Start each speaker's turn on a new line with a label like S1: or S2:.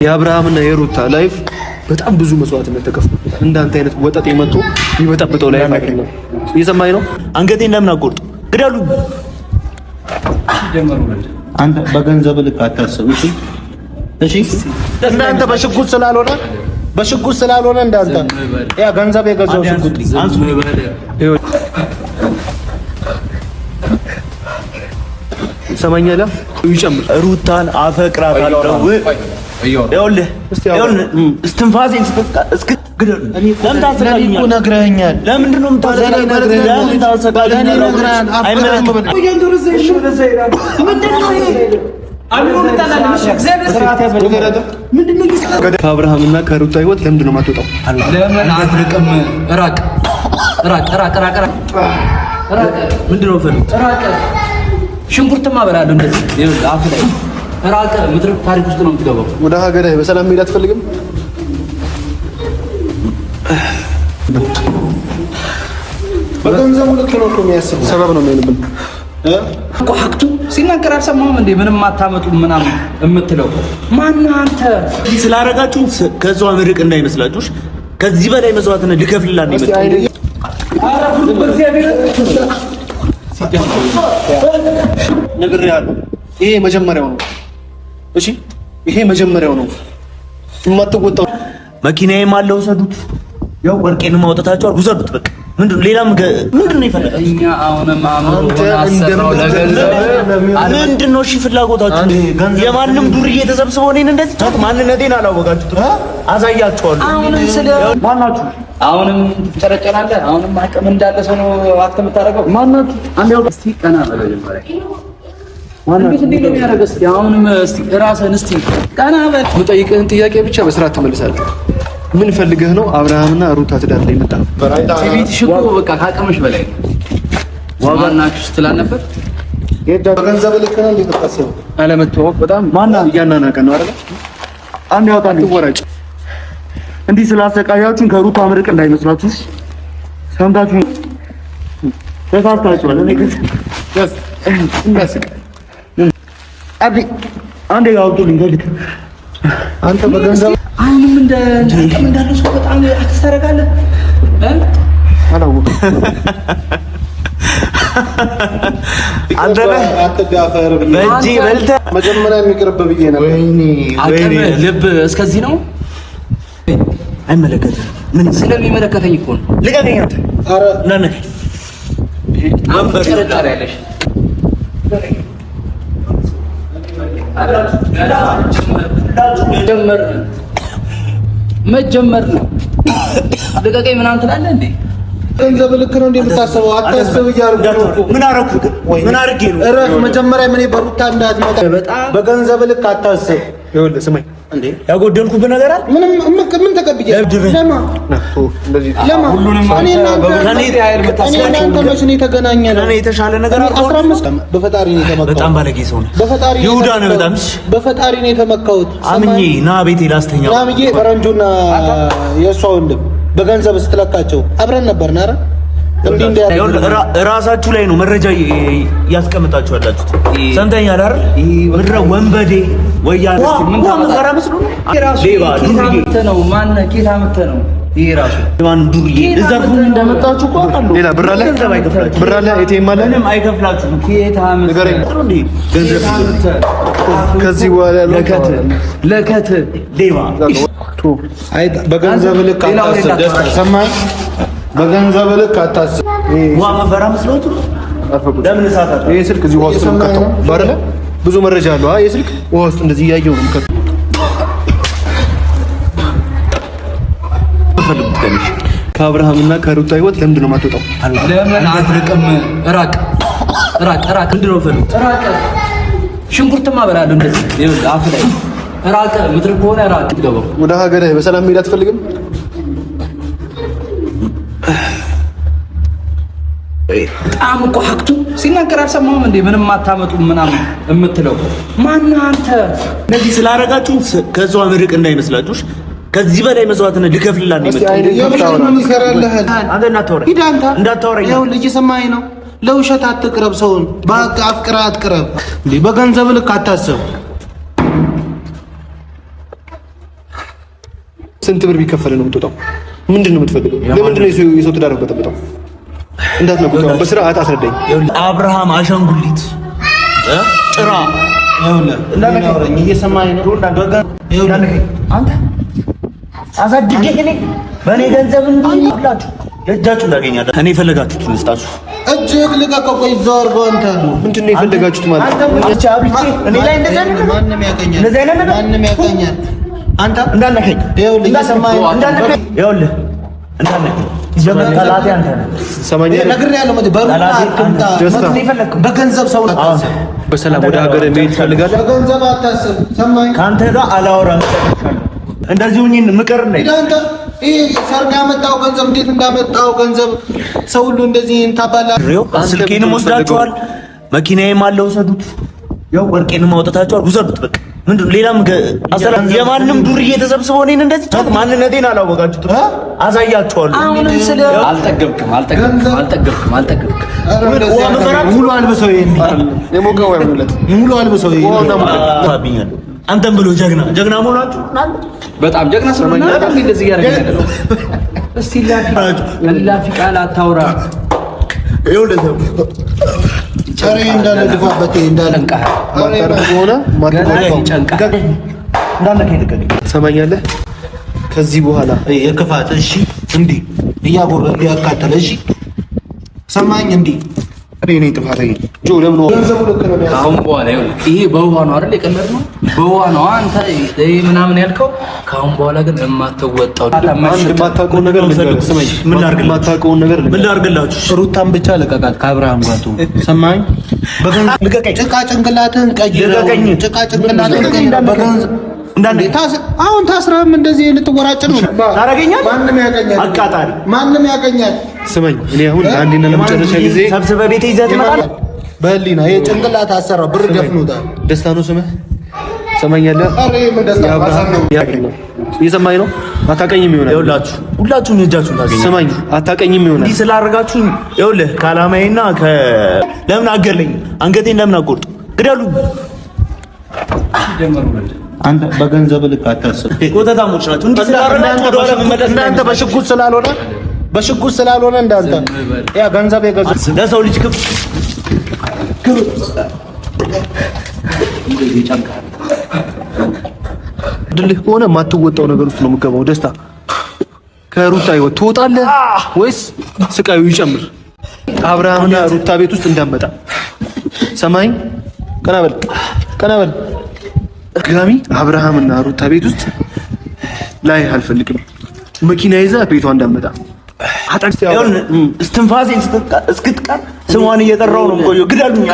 S1: የአብርሃምና የሩታ ላይፍ በጣም ብዙ መስዋዕትነት ተከፍሎበታል። እንዳንተ አይነት ወጣት የመጡ የሚበጣበጠው ላይፍ አይደለም። እየሰማኝ ነው። አንገቴን ለምን አቆርጡ? ግዳሉ። አንተ በገንዘብ ልክ አታስብ። እሺ እንዳንተ በሽጉጥ ስላልሆነ እንዳንተ ያ ገንዘብ የገዛው ሽጉጥ አንሱ ይበለ ሰማኛላ ይጨምር። ሩታን አፈቅራታለሁ። ይኸውልህ እስትንፋሴን እስክ ግደሉ። ለምን ታሰቃዩኛለህ? ነግረኸኛል። ለምንድን ነው የምታሰቃዩኝ? ለምን ታሰቃዩኛለህ? ከአብርሃምና ከሩታ ህይወት ለምንድን ነው የማትወጣው?
S2: ለምን አትርቅም? ራቅ። ምንድን ነው ፈልግ? ራቅ። ሽንኩርትማ እበላለሁ እንደዚህ ይኸውልህ አፍ ላይ ራቅ። ምትርፍ ታሪክ ውስጥ ነው የምትገባው።
S1: ወደ ሀገርህ በሰላም መሄድ አትፈልግም? በገንዘቡ ልክ ነው እኮ የሚያስበው ሰበብ ነው የሚሆንብን
S2: እኮ ሀቅቱ ሲናገር አልሰማሁም እንዴ? ምንም አታመጡ ምናምን የምትለው ማነው አንተ?
S1: ስላደረጋችሁ ከዛው ምርቅ እንዳይመስላችሁ ከዚህ በላይ መስዋዕትነት ልከፍልላት ነው የመጣው።
S2: ኧረ ሁሉ በእግዚአብሔር
S1: ነግሬሃለሁ። ይሄ መጀመሪያው ነው። እሺ ይሄ መጀመሪያው ነው። የማትወጣው መኪናዬም አለ ውሰዱት። ያው ወርቄንም አውጥታችኋል ውሰዱት። በቃ ምንድነው ሌላም ምንድነው ይፈልጋል?
S2: እኛ አሁንም አምሮና አሰራው ለገንዘብ
S1: ምንድነው? እሺ ፍላጎታችሁ የማንም ዱርዬ ተሰብስበው እኔን እንደዚህ ታውቁ ማንነቴን አላወቃችሁት። አሳያችኋለሁ። አሁንም ስለ ማናችሁ
S2: አሁንም ትጨረጨራለህ። አሁንም አቅም እንዳለ ሰው ነው አክት የምታደርገው። ማናችሁ አንዴ እስቲ ቀና በለው ጀመረ እንዴት ነው የሚያደርገው? እስቲ አሁንም እስቲ ራስህን እስቲ ቀና በል። የምጠይቅህን ጥያቄ ብቻ በስርዓት ትመልሳለህ።
S1: ምን ፈልገህ ነው አብርሃምና ሩታ ትዳር ላይ መጣ?
S2: ቤትሽ እኮ በቃ ካቅምሽ በላይ ዋጋናችሁ ስትላል ነበር።
S1: በገንዘብ ልክ ነው እንደምታስበው
S2: አለመተዋወቅ በጣም
S1: ማና እያናናቀ ነው አይደል? አንድ ያውጣል ትወራጭ እንዲህ ስላሰቃያችሁን ከሩታ ምርቅ እንዳይመስላችሁ ሰምታችሁ ተሳስታችኋል። እኔ ግን እንዳስቀ አንዴ ያውጡልኝ ገልጥ አንተ በገንዘብ
S2: አሁንም እንደ አቅም እንዳለው ሰው በጣም አክስ ታደርጋለህ።
S1: አላወኩም አንተ አትጋፈር በእጄ በልተህ መጀመሪያ የሚቀርብ ብዬ ነበር።
S2: አቅም ልብ እስከዚህ ነው።
S1: አይመለከትም። ምን
S2: ስለሚመለከተኝ እኮ ነው።
S1: ልቀቀኝ አንተ። ኧረ ነነ
S2: አንበርጫሪ ያለሽ መጀመር ነው። ልቀቀኝ ምናምን ትላለህ እንዴ?
S1: ገንዘብ ልክ ነው እንዴ የምታስበው? አታስብ እያልኩ ነው። ምን አደረኩ? ምን አድርጌ ነው? እረፍ። መጀመሪያ ምን በሩታ እንዳትመጣ በጣም በገንዘብ ልክ አታስብ። ይኸውልህ ስማኝ እንዴ ያጎደልኩብህ ነገር አለ? ምን ተቀብዬ ለማ እንደዚህ ለማ ሁሉንም እናንተ መቼ ነው የተገናኘነው? እኔ የተሻለ ነገር አለ 15 በፈጣሪ ነው የተመካሁት። በጣም ባለጌ ሰው ነህ። በፈጣሪ ይሁዳ ነህ። በጣም በፈጣሪ ነው የተመካሁት። አምኜ ና ቤቴ ላስተኛው ና ብዬ ፈረንጁና የእሷ ወንድም በገንዘብ ስትለካቸው አብረን ነበርን። ኧረ እንዴ እራሳችሁ ላይ ነው መረጃ ያስቀምጣችሁ ያላችሁት። ሰምተኛል አይደል? ምድረ ወንበዴ ወያኔ ምን ታመጣራ መስሎ ነው? ሌባ ዱርዬ ነው። ማን ኬታ መተ ነው? ይሄ ራሱ ማን ዱርዬ እዛው እንደመጣችሁ እኮ አውቃለሁ። ሌላ ብር አለ ብር አለ ኤቲኤም አለ ምንም አይከፍላችሁም። ኬታ መተ ነው እንዴ? ገንዘብ ከዚህ በኋላ ለከት ሌባ አይ በገንዘብ ልክ አታስብ። ደስታ ሰማህ? በገንዘብ ልክ አታስብ። ዋ መፈራ መስሎት ለምን ሳታ? ይሄ ስልክ እዚህ ውስጥ ነው ከተው አይደለ? ብዙ መረጃ አለው። አይ የስልክ ውሃ ውስጥ እንደዚህ እያየው ነው ከተው ከአብርሃምና ከሩታ ህይወት ለምንድን ነው የማትወጣው?
S2: ለምን አትርቅም? ራቅ። ምንድን ነው ፈልግ? ራቅ። ሽንኩርትማ እበላለሁ እንደዚህ ይኸውልህ አፍ ላይ ራቅ። ምትርቅ ከሆነ ራቅ። ትገባው
S1: ወደ ሀገርህ በሰላም መሄድ አትፈልግም?
S2: በጣም እኮ ሀቅቱ ሲናገር አልሰማሁም እንዴ? ምንም አታመጡ ምናምን የምትለው ማነው አንተ?
S1: እንደዚህ ስላደረጋችሁ ከዛው ምርቅ እንዳይመስላችሁ ከዚህ በላይ መስዋዕትነት ልከፍልላት ነው የመጣው። አንተ እንዳታወራኝ ያው ልጅ ሰማኸኝ ነው። ለውሸት አትቅረብ ሰውን በቃ አፍቅራ አትቅረብ እንዴ በገንዘብ ልክ አታስብ ስንት ብር ቢከፈል ነው የምትወጣው? ምንድን ነው የምትፈልገው? ለምንድን ነው የሰው ትዳር የምትበጠብጠው? እንዳትነኩት በስርዓት አስረዳኝ።
S2: አብርሃም አሻንጉሊት ጭራ እንዳለኝ እየሰማኸኝ ነው? አንተ አሳድጌ እኔ በእኔ ገንዘብ እንዲላችሁ እጃችሁ ታገኛለህ። እኔ የፈለጋችሁትን ልስጣችሁ።
S1: እጅግ ልቀቀው። ቆይ ዞር በአንተ ምንድን ነው የፈለጋችሁት ማለት ነው?
S2: እኔ ላይ እንደዛ
S1: ማንም ያገኛል፣ ማንም ያገኛል። አንተ
S2: እንዳልነካኝ
S1: ይኸውልህ፣ እየሰማኸኝ እንዳልነካኝ፣
S2: ይኸውልህ እንዳልነካኝ ጀመር ጠላቴ አንተ ነህ።
S1: ሰማኛለህ? ነግሬሃለሁ። በገንዘብ ሰው አታስብ። በሰላም ወደ ሀገር መሄድ ትፈልጋለህ? በገንዘብ አታስብ። ሰማኝ።
S2: ከአንተ ጋር አላወራም። እንደዚህ ሁኚ ምቀር ነኝ።
S1: አንተ ይሄ ሰርግ ያመጣው ገንዘብ እንዴት እንዳመጣው ገንዘብ ሰው ሁሉ እንደዚህ እንታባላ።
S2: ስልኬንም ወስዳችኋል፣ መኪናዬም አለ ውሰዱት። ያው ወርቄንም አውጥታችኋል፣ ውሰዱት። በቃ ምንድን ሌላም የማንም ዱርዬ ተሰብስበው እኔን እንደዚህ ጫት ማንነቴን አላወቃችሁትም። አሳያችኋለሁ። አሁንም ስለ አልጠገብክም።
S1: ሙሉ አልበሰው ይሄን የሞቀው አይሆንለት ሙሉ አልበሰው ይሄን
S2: አንተም ብሎ ጀግና መሆናችሁ
S3: በጣም ጀግና ስለሆነ እንደዚህ ያደርጋል። እስቲ ላፊ ቃል አታውራ።
S1: ይኸውልህ ጨሬ እንዳለ ድፋበት እንዳለ ሆነ ሰማኛለህ? ከዚህ በኋላ የክፋት እሺ፣ እንዲህ እያጎረለ ያካተለ እሺ፣ ሰማኝ እንዲህ እኔ ነኝ ጥፋተኛ። ጆ ለምን ገንዘቡ ልክ ነው የሚያስብ
S3: አሁን በኋላ ይሄ በውሃ ነው አይደል? የቀለድ ነው በውሃ ነው አንተ ይሄ ምናምን ያልከው። ከአሁን በኋላ ግን የማትወጣው
S1: የማታውቀውን ነገር ስማኝ። ምን ላድርግላችሁ? ሩታን ብቻ ለቀቃት ከአብርሃም ጋር ሰማኝ። በገንዘብ ልቀቀኝ። ጭቃ ጭንቅላትህን ቀይር። ጭቃ ጭንቅላትህን ቀይር። በገንዘብ አሁን ታስረህም እንደዚህ ልትወራጭ ነው።
S2: ታረገኛል።
S1: ማንም ያገኛል።
S2: አቃጣሪ
S1: ማንም ያገኛል። ስማኝ፣ እኔ አሁን ለአንዴና ለመጨረሻ ጊዜ
S2: ሰብስበህ ቤቴ ይዘህ ትመጣለህ።
S1: በህሊና ይሄ ጭንቅላት አሰራው ብር ደፍኖታል። ደስታ ነው ስምህ። ሰማኛለህ? እየሰማኝ ነው? አታቀኝም ይሆናል።
S2: ይኸውላችሁ ሁላችሁም እጃችሁን ታገኛለህ።
S1: ስማኝ፣ አታቀኝም ይሆናል።
S2: እንዲህ ስላደረጋችሁ ይኸውልህ ከዓላማዬና ለምን አገለኝ አንገቴን ለምን አቆርጡ? ግደሉኝ።
S1: አንተ በገንዘብ ልክ አታስብ።
S2: ኮተታሞች ናቸው። እንዲህ ስላደረጋችሁ ወደ ኋላ መመለስ
S1: እናንተ በሽጉጥ ስላልሆነ እንዳንተ ያ ገንዘብ የገዛ
S2: ለሰው ልጅ ክፍ
S1: ድልህ ከሆነ የማትወጣው ነገር ውስጥ ነው የምገባው። ደስታ ከሩታ ህይወት ትወጣለህ ወይስ ስቃዩ ይጨምር? አብርሃምና ሩታ ቤት ውስጥ እንዳመጣ ሰማኝ። ቀና በል ድጋሚ አብርሃምና ሩታ ቤት ውስጥ ላይ አልፈልግም። መኪና ይዛ ቤቷ እንዳመጣ
S2: እስትንፋሴን እስክትቀር ስሟን እየጠራው ነው። ግደሉኝ።